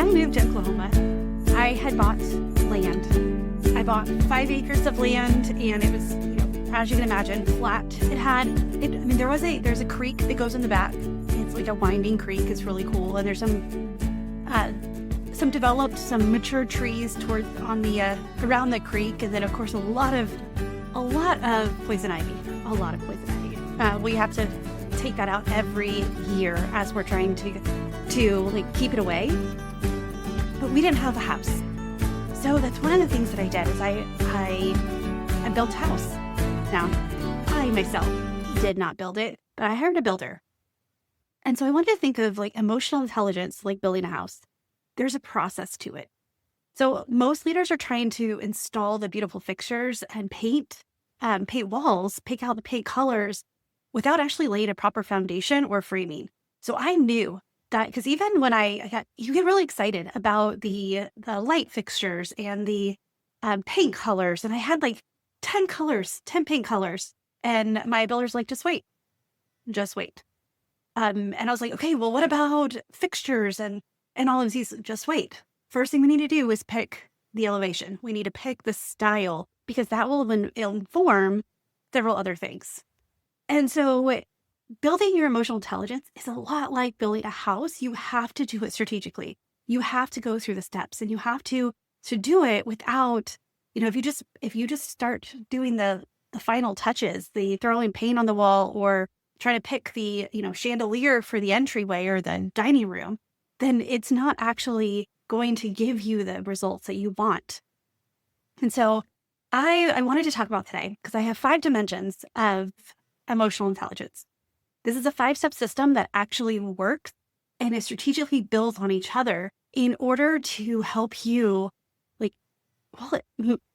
I moved to Oklahoma, I had bought land. I bought 5 acres of land, and it was, as you can imagine, flat. There's a creek that goes in the back. It's like a winding creek. It's really cool, and there's some mature trees around the creek, and then of course a lot of poison ivy. A lot of poison ivy. We have to take that out every year as we're trying to keep it away. But we didn't have a house, so that's one of the things that I did is I built a house. Now, I myself did not build it, but I hired a builder. And so I wanted to think of emotional intelligence like building a house. There's a process to it. So most leaders are trying to install the beautiful fixtures and paint walls, pick out the paint colors without actually laying a proper foundation or framing. So I knew that, because even when you get really excited about the light fixtures and the paint colors, and I had 10 paint colors, and my builder's like, just wait. And I was like, okay, well, what about fixtures and all of these? Just wait. First thing we need to do is pick the elevation. We need to pick the style, because that will inform several other things. And so building your emotional intelligence is a lot like building a house. You have to do it strategically. You have to go through the steps, and you have to do it without, if you just start doing the final touches, the throwing paint on the wall, or trying to pick the, chandelier for the entryway or the dining room, then it's not actually going to give you the results that you want. And so I wanted to talk about today, because I have 5 dimensions of emotional intelligence. This is a 5-step system that actually works and is strategically built on each other in order to help you.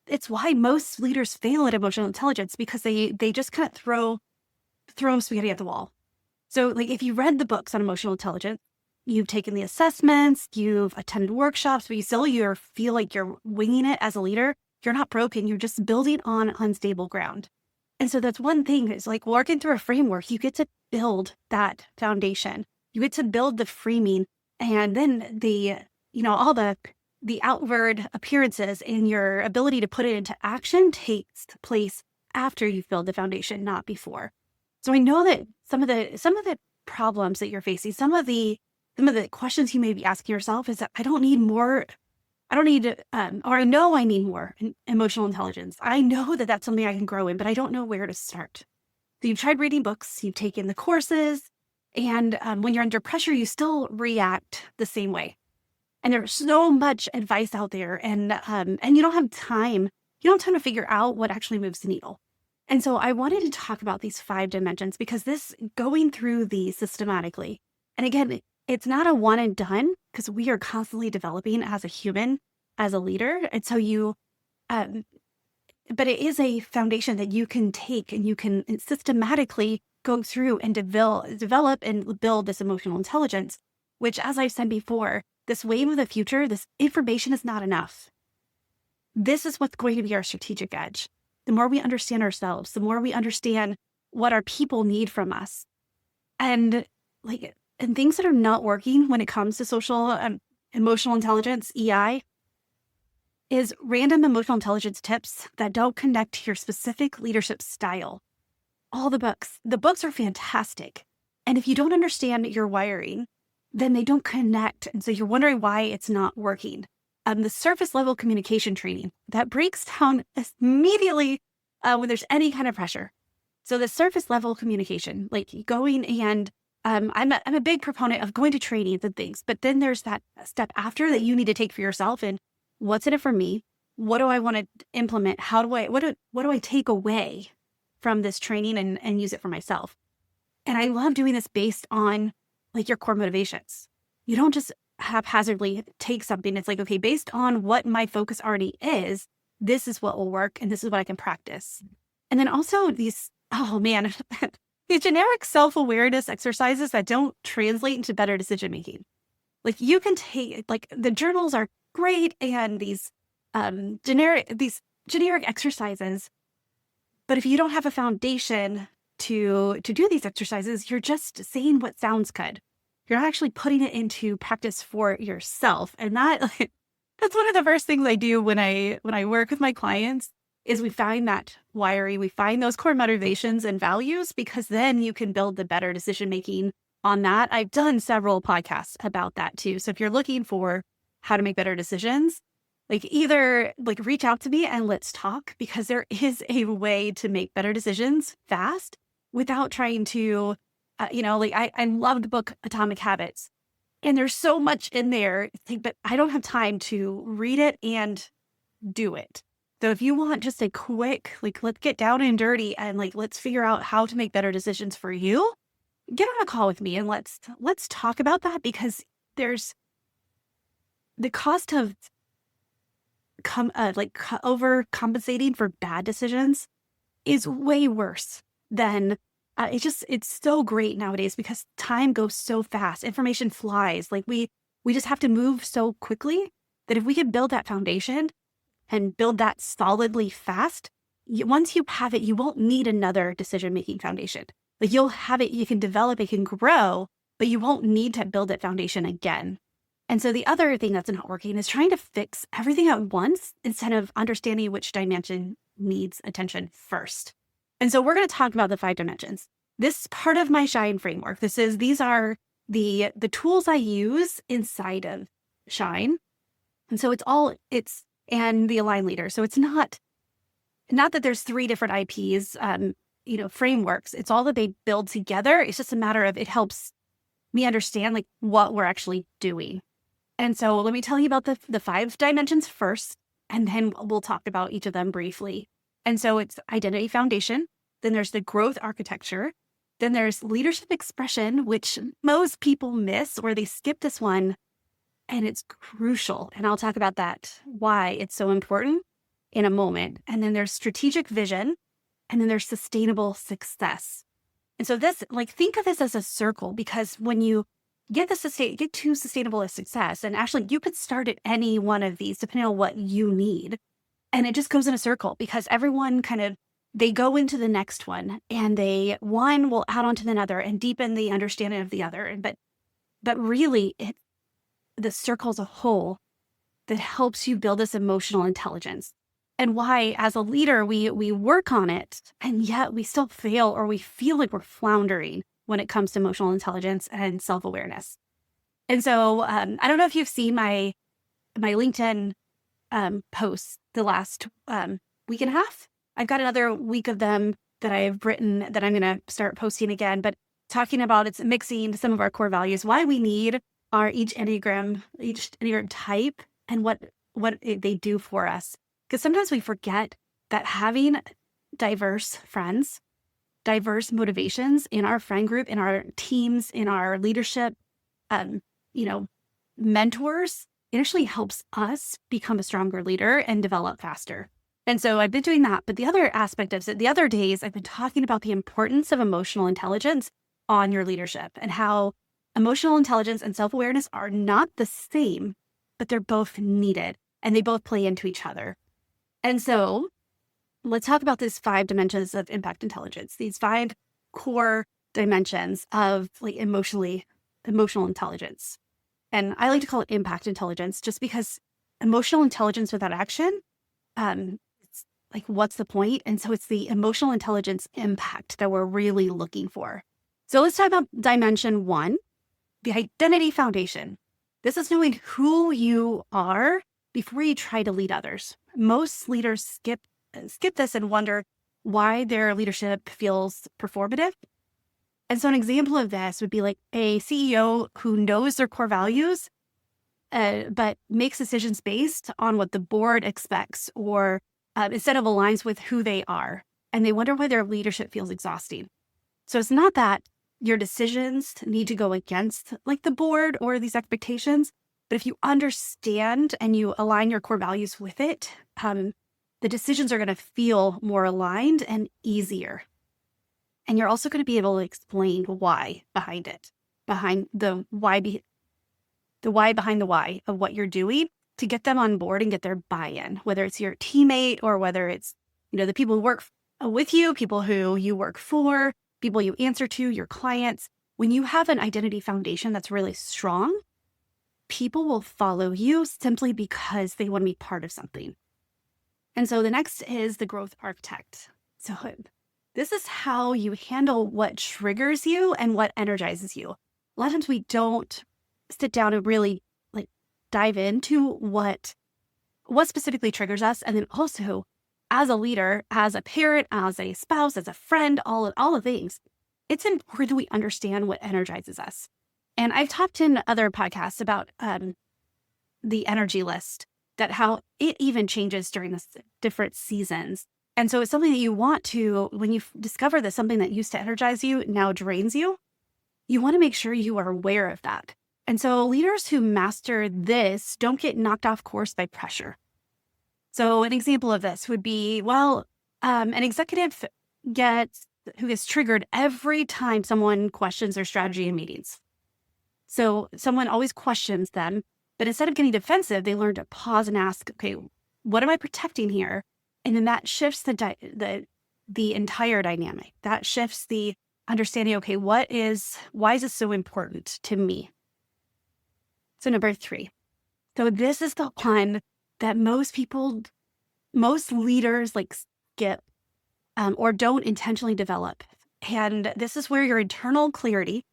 It's why most leaders fail at emotional intelligence, because they just kind of throw spaghetti at the wall. So if you read the books on emotional intelligence, you've taken the assessments, you've attended workshops, but you feel like you're winging it as a leader, you're not broken. You're just building on unstable ground. And so that's one thing, is working through a framework. You get to build that foundation. You get to build the framing, and then all the outward appearances and your ability to put it into action takes place after you've built the foundation, not before. So I know that some of the problems that you're facing, some of the questions you may be asking yourself is that I know I need more emotional intelligence. I know that that's something I can grow in, but I don't know where to start. So you've tried reading books, you've taken the courses, and when you're under pressure, you still react the same way. And there's so much advice out there, and you don't have time. You don't have time to figure out what actually moves the needle. And so I wanted to talk about these 5 dimensions, because this, going through these systematically, and again, it's not a one and done, because we are constantly developing as a human, as a leader. And so but it is a foundation that you can take, and you can systematically go through and develop and build this emotional intelligence, which, as I've said before, this wave of the future, this information is not enough. This is what's going to be our strategic edge. The more we understand ourselves, the more we understand what our people need from us. And things that are not working when it comes to social emotional intelligence, EI, is random emotional intelligence tips that don't connect to your specific leadership style. All the books are fantastic. And if you don't understand your wiring, then they don't connect. And so you're wondering why it's not working. The surface level communication training, that breaks down immediately when there's any kind of pressure. So the surface level communication, going and I'm a big proponent of going to trainings and things, but then there's that step after that you need to take for yourself. And what's in it for me? What do I want to implement? What do I take away from this training and use it for myself? And I love doing this based on your core motivations. You don't just haphazardly take something. It's okay, based on what my focus already is, this is what will work, and this is what I can practice. And then also these generic self-awareness exercises that don't translate into better decision-making. You can take, the journals are great, and these generic exercises, but if you don't have a foundation to do these exercises, you're just saying what sounds good. You're not actually putting it into practice for yourself. And that that's one of the first things I do when I work with my clients is we find that wiring, we find those core motivations and values, because then you can build the better decision making on that. I've done several podcasts about that too. So if you're looking for how to make better decisions, like either like reach out to me and let's talk, because there is a way to make better decisions fast without trying to, like I love the book Atomic Habits, and there's so much in there, but I don't have time to read it and do it. So if you want just a quick, like, let's get down and dirty and like, let's figure out how to make better decisions for you, get on a call with me and let's talk about that, because there's the cost of overcompensating for bad decisions is way worse than it's so great nowadays because time goes so fast. Information flies. Like we just have to move so quickly that if we can build that foundation and build that solidly fast, once you have it, you won't need another decision-making foundation. Like you'll have it, you can develop, it can grow, but you won't need to build that foundation again. And so the other thing that's not working is trying to fix everything at once instead of understanding which dimension needs attention first. And so we're going to talk about the 5 dimensions. This is part of my Shine framework. These are the tools I use inside of Shine. And so and the Align Leader. So it's not that there's 3 different IPs, frameworks. It's all that they build together. It's just a matter of it helps me understand like what we're actually doing. And so let me tell you about the 5 dimensions first, and then we'll talk about each of them briefly. And so it's identity foundation. Then there's the growth architecture. Then there's leadership expression, which most people miss or they skip this one. And it's crucial. And I'll talk about that, why it's so important in a moment. And then there's strategic vision. And then there's sustainable success. And so this, like, think of this as a circle, because when you get to sustainable success, and actually you could start at any one of these depending on what you need. And it just goes in a circle because everyone they go into the next one, and one will add on to another and deepen the understanding of the other. But really the circle as a whole that helps you build this emotional intelligence. And why, as a leader, we work on it, and yet we still fail, or we feel like we're floundering when it comes to emotional intelligence and self-awareness. And so I don't know if you've seen my LinkedIn posts the last week and a half. I've got another week of them that I have written that I'm going to start posting again, but talking about it's mixing some of our core values, why we need each Enneagram type, and what they do for us. Because sometimes we forget that having diverse friends, diverse motivations in our friend group, in our teams, in our leadership, mentors, it actually helps us become a stronger leader and develop faster. And so I've been doing that. But the other aspect of it, the other days, I've been talking about the importance of emotional intelligence on your leadership, and how emotional intelligence and self-awareness are not the same, but they're both needed and they both play into each other. And so let's talk about these 5 dimensions of impact intelligence, these 5 core dimensions of like emotional intelligence. And I like to call it impact intelligence just because emotional intelligence without action, it's like, what's the point? And so it's the emotional intelligence impact that we're really looking for. So let's talk about dimension 1, the identity foundation. This is knowing who you are before you try to lead others. Most leaders skip this and wonder why their leadership feels performative. And so an example of this would be like a CEO who knows their core values, but makes decisions based on what the board expects, or instead of aligns with who they are. And they wonder why their leadership feels exhausting. So it's not that your decisions need to go against like the board or these expectations, but if you understand and you align your core values with it, the decisions are going to feel more aligned and easier. And you're also going to be able to explain why behind it, behind the why behind the why of what you're doing, to get them on board and get their buy-in, whether it's your teammate or whether it's, the people who work with you, people who you work for, people you answer to, your clients. when you have an identity foundation that's really strong, people will follow you simply because they want to be part of something. And so the next is the growth architect. So this is how you handle what triggers you and what energizes you. A lot of times we don't sit down and really like dive into what specifically triggers us. And then also as a leader, as a parent, as a spouse, as a friend, all the things, it's important that we understand what energizes us. And I've talked in other podcasts about the energy list, that how it even changes during the different seasons. And so it's something that you want to, when you discover that something that used to energize you now drains you, you want to make sure you are aware of that. And so leaders who master this don't get knocked off course by pressure. So an example of this would be, an executive who gets triggered every time someone questions their strategy in meetings. So someone always questions them, but instead of getting defensive, they learn to pause and ask, okay, what am I protecting here? And then that shifts the entire dynamic. That shifts the understanding, okay, why is this so important to me? So number 3. So this is the one that most leaders skip or don't intentionally develop. And this is where your internal clarity,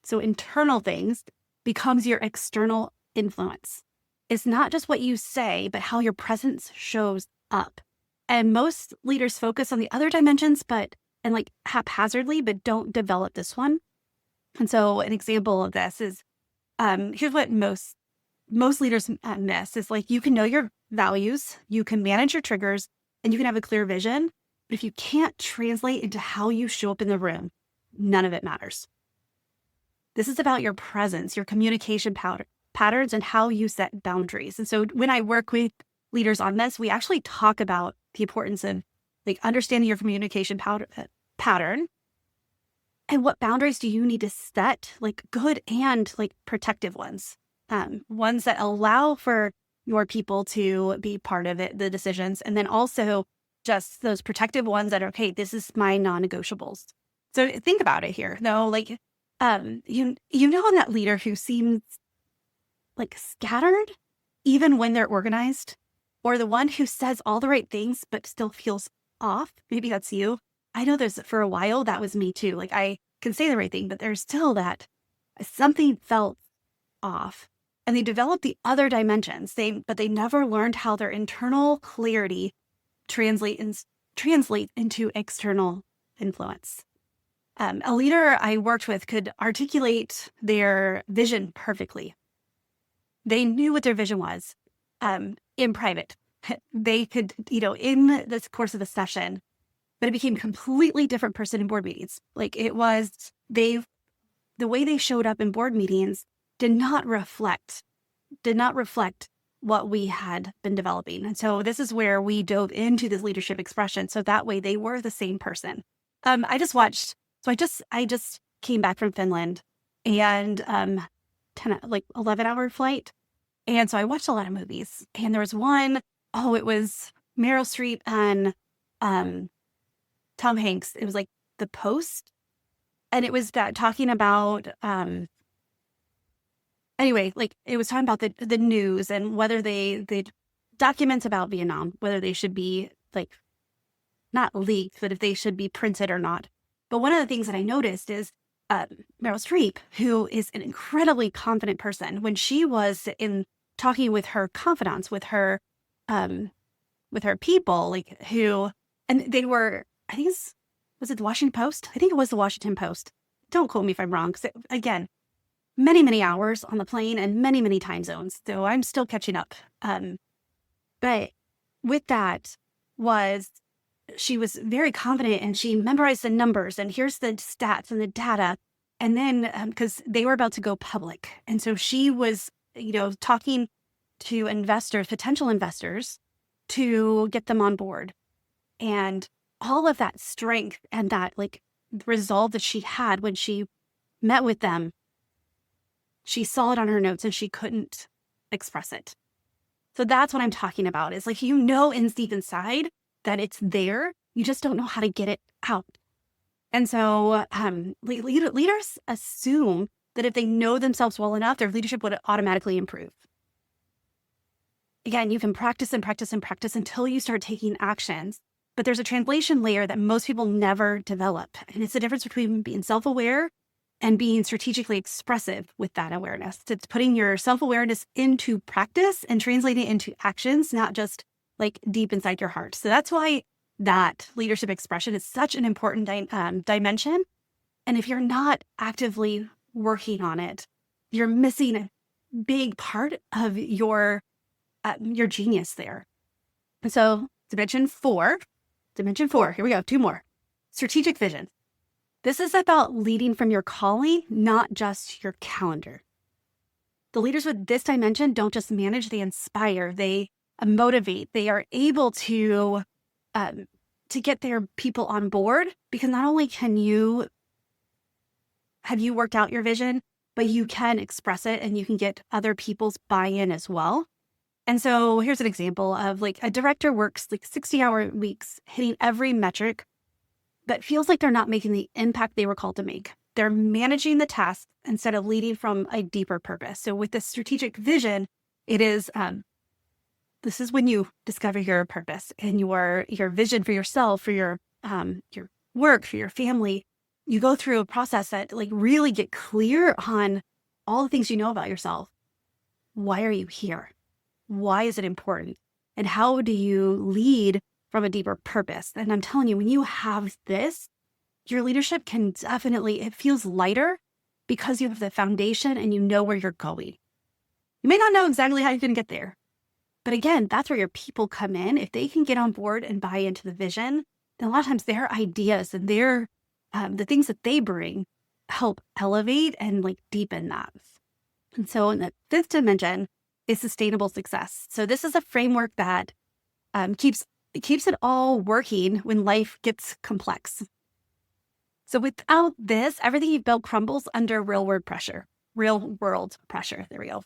so internal things, becomes your external influence. It's not just what you say, but how your presence shows up. And most leaders focus on the other dimensions, and haphazardly, but don't develop this one. And so an example of this is, here's what most leaders miss is you can know your values, you can manage your triggers, and you can have a clear vision. But if you can't translate into how you show up in the room, none of it matters. This is about your presence, your communication patterns, and how you set boundaries. And so when I work with leaders on this, we actually talk about the importance of understanding your communication pattern and what boundaries do you need to set, good and protective ones, ones that allow for your people to be part of it, the decisions, and then also just those protective ones that are, okay, this is my non-negotiables. So think about it here. No, you know that leader who seems scattered even when they're organized, or the one who says all the right things but still feels off. Maybe that's you. I know for a while that was me too. I can say the right thing, but there's still that something felt off. And they developed the other dimensions. But they never learned how their internal clarity translate into external influence. A leader I worked with could articulate their vision perfectly. They knew what their vision was in private. They could, in the course of the session, but it became a completely different person in board meetings. The way they showed up in board meetings did not reflect what we had been developing. And so this is where we dove into this leadership expression. So that way they were the same person. I just came back from Finland and 11-hour flight. And so I watched a lot of movies, and there was one, it was Meryl Streep and Tom Hanks. It was The Post. And it was talking about, it was talking about the news and whether the documents about Vietnam, whether they should be not leaked, but if they should be printed or not. But one of the things that I noticed is Meryl Streep, who is an incredibly confident person, when she was talking with her confidants, with her people, and they were, I think was it the Washington Post? I think it was the Washington Post. Don't quote me if I'm wrong, because again, many, many hours on the plane and many, many time zones. So I'm still catching up. But with that she was very confident, and she memorized the numbers, and here's the stats and the data. And then, because they were about to go public. And so she was, talking to potential investors, to get them on board. And all of that strength and that resolve that she had when she met with them, she saw it on her notes and she couldn't express it. So that's what I'm talking about, is in deep inside that it's there. You just don't know how to get it out. And so leaders assume that if they know themselves well enough, their leadership would automatically improve. Again, you can practice and practice and practice until you start taking actions. But there's a translation layer that most people never develop. And it's the difference between being self-aware and being strategically expressive with that awareness. It's putting your self-awareness into practice and translating it into actions, not just like deep inside your heart. So that's why that leadership expression is such an important dimension. And if you're not actively working on it, you're missing a big part of your genius there. And so dimension four, here we go, 2 more. Strategic vision. This is about leading from your calling, not just your calendar. The leaders with this dimension don't just manage, they inspire, they motivate, they are able to get their people on board, because not only have you worked out your vision, but you can express it and you can get other people's buy-in as well. And so here's an example of like a director works like 60-hour weeks, hitting every metric, but feels like they're not making the impact they were called to make. They're managing the task instead of leading from a deeper purpose. So with this strategic vision, it is, this is when you discover your purpose and your vision for yourself, for your work, for your family. You go through a process that like really get clear on all the things you know about yourself. Why are you here? Why is it important? And how do you lead from a deeper purpose? And I'm telling you, when you have this, your leadership can definitely, it feels lighter because you have the foundation and you know where you're going. You may not know exactly how you're going to get there. But again, that's where your people come in. If they can get on board and buy into the vision, then a lot of times their ideas and their the things that they bring help elevate and like deepen that. And so in the 5th dimension is sustainable success. So this is a framework that keeps it all working when life gets complex. So without this, everything you've built crumbles under real world pressure. There we go.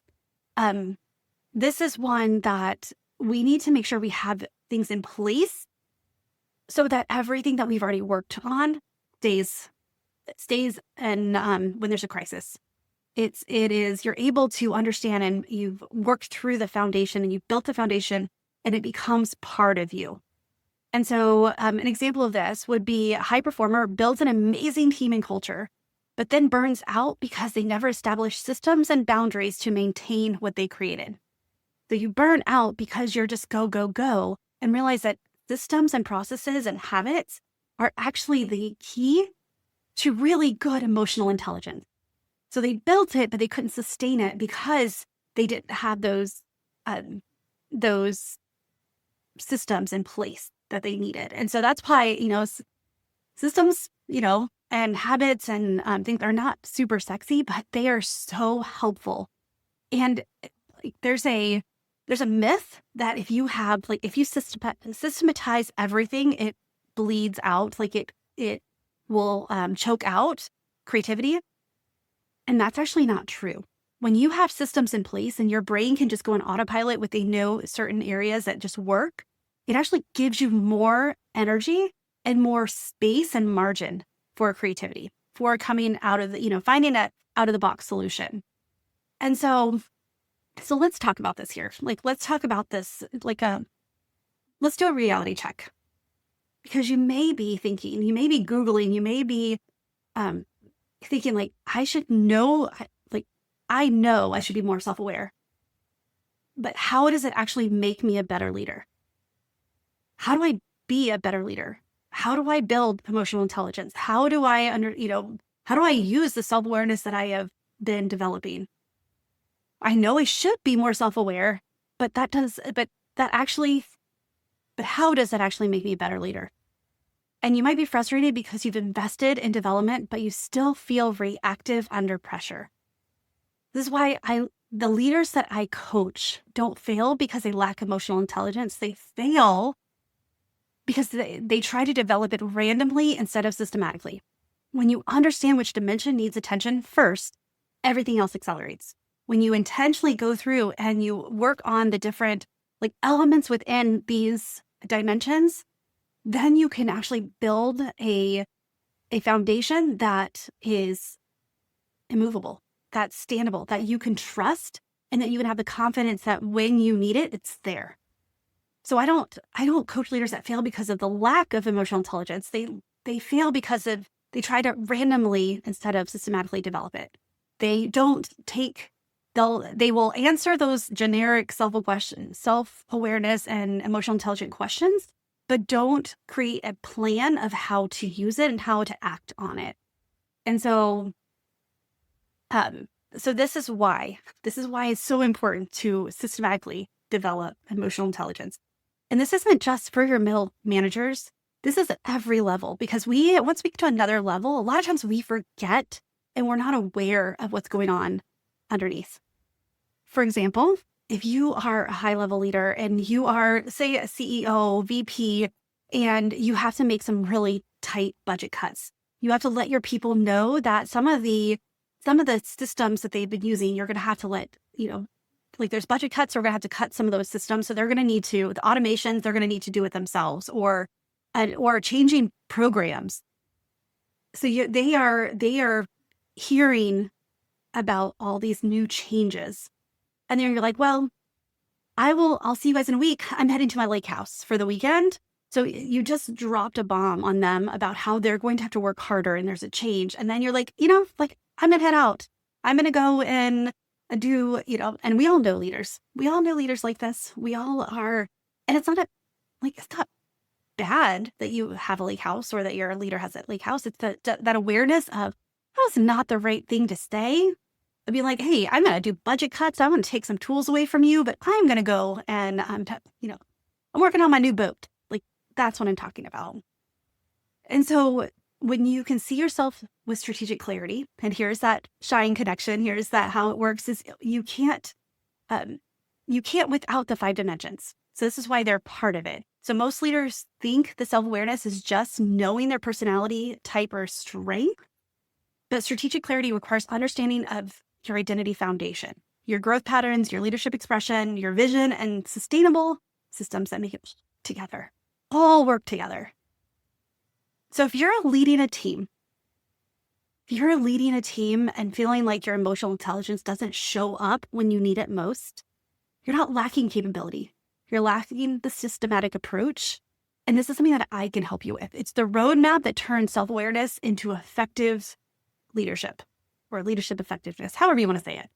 This is one that we need to make sure we have things in place so that everything that we've already worked on stays and when there's a crisis. It is you're able to understand and you've worked through the foundation and you've built the foundation and it becomes part of you. And so an example of this would be a high performer builds an amazing team and culture, but then burns out because they never established systems and boundaries to maintain what they created. So you burn out because you're just go, go, go, and realize that systems and processes and habits are actually the key to really good emotional intelligence. So they built it, but they couldn't sustain it because they didn't have those systems in place that they needed. And so that's why, systems, and habits and things are not super sexy, but they are so helpful. And there's a myth that if you systematize everything, it bleeds out, like it will choke out creativity. And that's actually not true. When you have systems in place and your brain can just go on autopilot with certain areas that just work, it actually gives you more energy and more space and margin for creativity, for coming out of finding that out of the box solution. And so let's talk about this here. Let's talk about this, let's do a reality check. Because you may be thinking, you may be Googling, you may be thinking I know I should be more self-aware. But how does it actually make me a better leader? How do I be a better leader? How do I build emotional intelligence? How do I how do I use the self-awareness that I have been developing? I know I should be more self-aware, but how does that actually make me a better leader? And you might be frustrated because you've invested in development, but you still feel reactive under pressure. This is why the leaders that I coach don't fail because they lack emotional intelligence. They fail because they try to develop it randomly instead of systematically. When you understand which dimension needs attention first, everything else accelerates. When you intentionally go through and you work on the different elements within these dimensions, then you can actually build a a foundation that is immovable, that's standable, that you can trust, and that you can have the confidence that when you need it, it's there. So I don't coach leaders that fail because of the lack of emotional intelligence. They fail because they try to randomly instead of systematically develop it. They don't take they will answer those generic self-awareness and emotional intelligence questions, but don't create a plan of how to use it and how to act on it. And so this is why it's so important to systematically develop emotional intelligence. And this isn't just for your middle managers. This is at every level, because once we get to another level, a lot of times we forget and we're not aware of what's going on underneath. For example, if you are a high level leader and you are, say, a CEO, VP, and you have to make some really tight budget cuts, you have to let your people know that some of the systems that they've been using, you're going to have to let, like there's budget cuts, so we're going to have to cut some of those systems. So they're going to need to, the automations, they're going to need to do it themselves, or changing programs. So they are hearing about all these new changes. And then you're like, well, I'll see you guys in a week. I'm heading to my lake house for the weekend. So you just dropped a bomb on them about how they're going to have to work harder and there's a change. And then you're like, I'm going to head out. I'm going to go and do, and we all know leaders. We all know leaders like this. We all are. And it's not bad that you have a lake house or that your leader has a lake house. It's that awareness of that was not the right thing to say. I'd be like, hey, I'm going to do budget cuts. I'm going to take some tools away from you, but I'm going to go and I'm working on my new boat. Like, that's what I'm talking about. And so when you can see yourself with strategic clarity, and here's that Shine connection, here's that how it works, is you can't without the 5 dimensions. So this is why they're part of it. So most leaders think the self-awareness is just knowing their personality type or strength, but strategic clarity requires understanding of your identity foundation, your growth patterns, your leadership expression, your vision, and sustainable systems that make it together, all work together. So if you're leading a team and feeling like your emotional intelligence doesn't show up when you need it most, you're not lacking capability. You're lacking the systematic approach. And this is something that I can help you with. It's the roadmap that turns self-awareness into effective leadership, or leadership effectiveness, however you want to say it.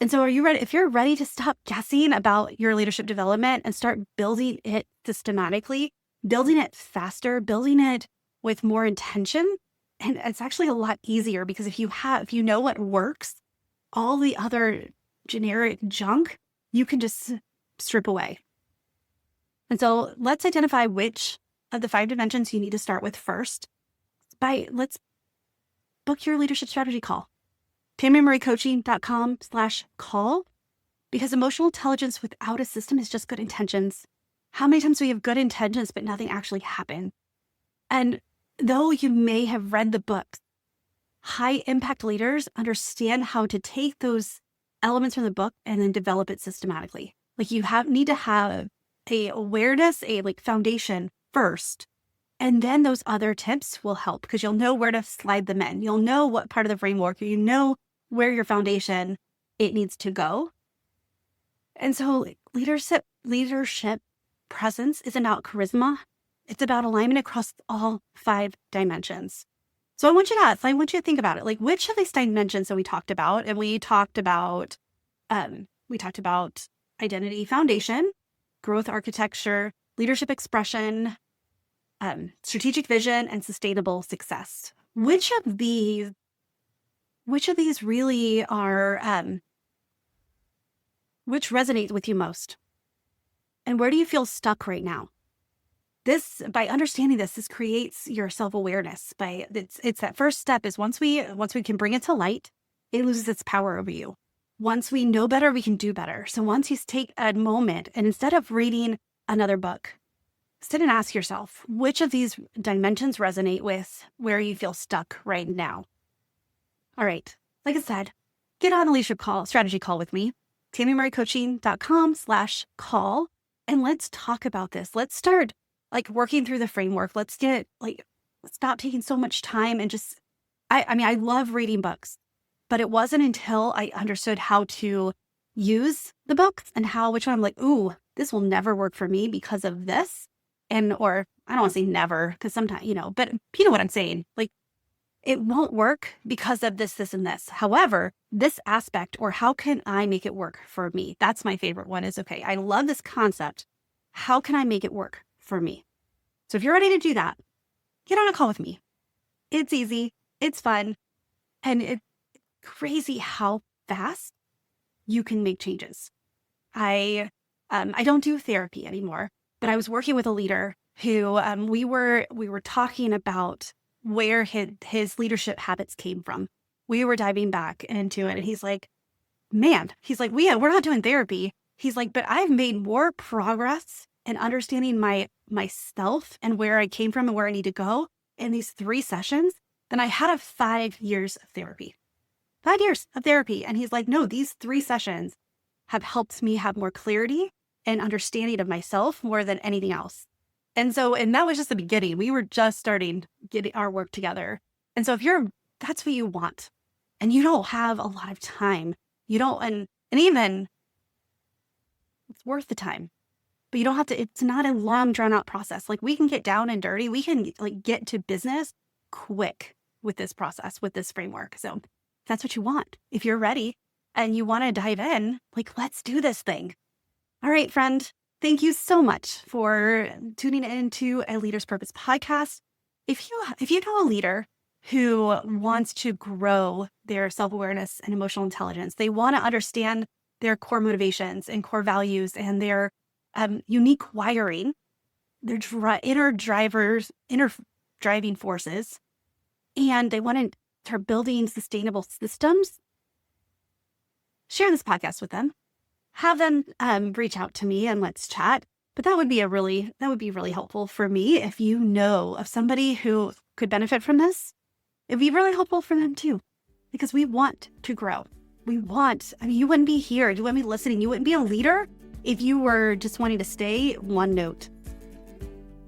And so are you ready? If you're ready to stop guessing about your leadership development and start building it systematically, building it faster, building it with more intention, and it's actually a lot easier, because if you know what works, all the other generic junk, you can just strip away. And so let's identify which of the 5 dimensions you need to start with first. Let's book your leadership strategy call. TamiMarieCoaching.com/call, because emotional intelligence without a system is just good intentions. How many times do we have good intentions, but nothing actually happened? And though you may have read the books, high impact leaders understand how to take those elements from the book and then develop it systematically. Like you need to have a awareness, a foundation first. And then those other tips will help, because you'll know where to slide them in. You'll know what part of the framework, you know where your foundation, it needs to go. And so leadership presence isn't about charisma. It's about alignment across all 5 dimensions. So I want you to think about it. Like, which of these dimensions that we talked about, and we talked about identity foundation, growth architecture, leadership expression, strategic vision, and sustainable success. Which of these really are, which resonates with you most? And where do you feel stuck right now? By understanding this creates your self-awareness. It's that first step is once we can bring it to light, it loses its power over you. Once we know better, we can do better. So once you take a moment and instead of reading another book, sit and ask yourself, which of these dimensions resonate with where you feel stuck right now? All right. Like I said, get on a leadership strategy call with me, TamiMarieCoaching.com/call, and let's talk about this. Let's start working through the framework. Let's get stop taking so much time and just, I mean, I love reading books, but it wasn't until I understood how to use the books and which one I'm like, ooh, this will never work for me because of this. Or I don't want to say never, because sometimes, but you know what I'm saying? Like, it won't work because of this, this, and this. However, this aspect, or how can I make it work for me? That's my favorite one is, okay, I love this concept. How can I make it work for me? So if you're ready to do that, get on a call with me. It's easy. It's fun. And it's crazy how fast you can make changes. I don't do therapy anymore, but I was working with a leader who we were talking about where his leadership habits came from. We were diving back into it, and he's like, man, we're not doing therapy. He's like, but I've made more progress in understanding myself and where I came from and where I need to go in these 3 sessions than I had of 5 years of therapy. 5 years of therapy. And he's like, no, these 3 sessions have helped me have more clarity and understanding of myself more than anything else. And that was just the beginning. We were just starting getting our work together. And so that's what you want, and you don't have a lot of time, and even it's worth the time, but you don't have to, it's not a long drawn out process. Like, we can get down and dirty. We can get to business quick with this process, with this framework. So if that's what you want, if you're ready and you want to dive in, let's do this thing. All right, friend. Thank you so much for tuning into a Leader's Purpose podcast. If you know a leader who wants to grow their self-awareness and emotional intelligence, they want to understand their core motivations and core values and their unique wiring, their inner driving forces, and they want to start building sustainable systems, share this podcast with them. Have them reach out to me and let's chat. But that would be really helpful for me. If you know of somebody who could benefit from this, it'd be really helpful for them too, because we want to grow. You wouldn't be here. You wouldn't be listening. You wouldn't be a leader if you were just wanting to stay one note.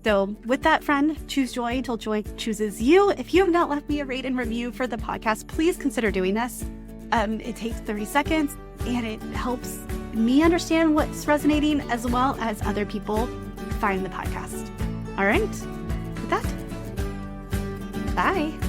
So with that, friend, choose joy until joy chooses you. If you have not left me a rate and review for the podcast, please consider doing this. It takes 30 seconds and it helps me understand what's resonating as well as other people find the podcast. All right, with that, bye.